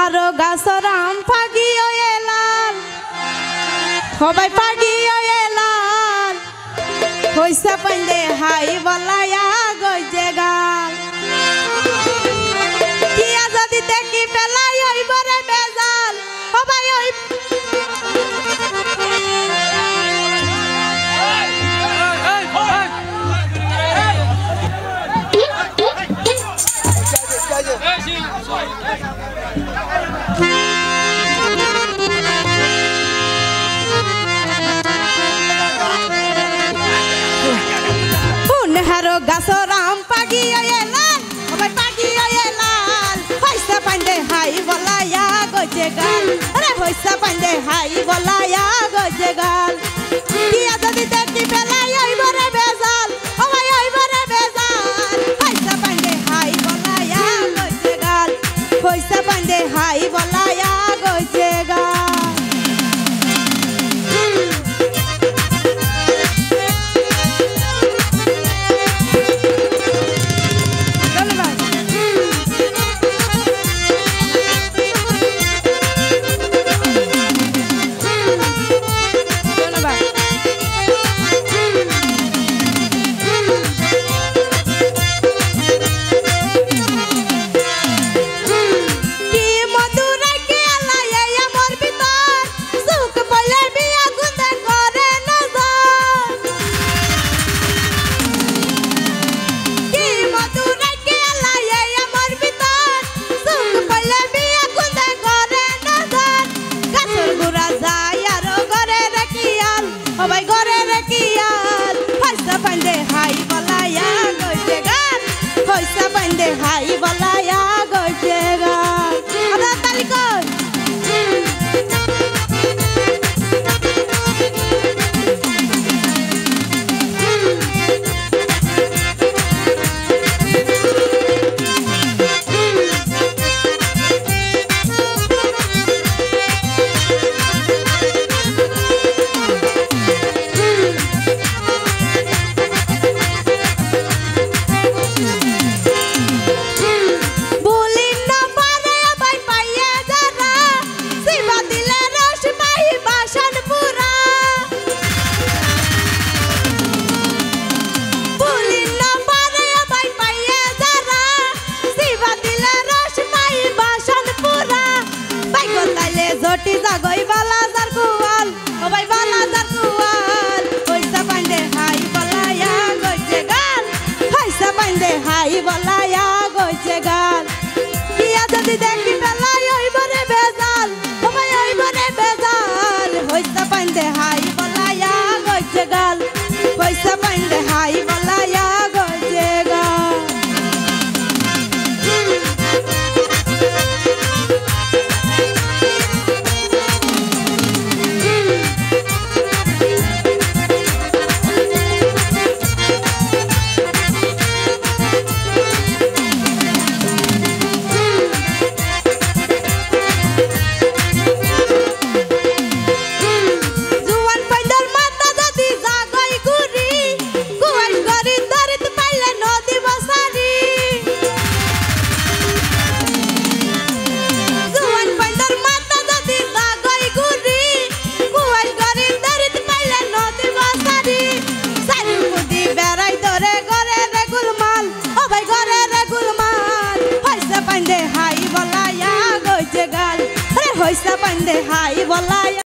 নেহারো গাছরাম ফাগি এলাল সবাই ফাগি এলাল হইসা পাইলে হাই বলায়া গজে গাল কিয়া যদি দেখি পেলাই হইবরে বেজাল সবাই ওই নেহারো গাছরাম পাগি এলাল সবাই পাগি এলাল হইসা পাইলে হাই বলায়া গজে গাল আরে হইসা পাইলে হাই বলায়া গজে গাল কিয়া যদি দেখি পেলাই হইবরে বেজাল সবাই হইবরে বেজাল হইসা পাইলে হাই বলায়া গজে গাল হইসা পাইলে হাই বলায়া গজে গাল হাই বলায়া গজে গাল আমরা তালি কই জটি জাগই বালাজার কুয়াল সবাই বালাজার কুয়াল হইসা পাইলে হাই বলায়া গজে গাল হইসা পাইলে হাই বলায়া গজে গাল কিয়া যদি দেখি পেলাই হইবরে বেজাল সবাই হইবরে বেজাল হইসা পাইলে হাই বলায়া গজে গাল হইসা পাইলে হাই বলায়া গজে গাল হইসা পাইলে হাই বলায়া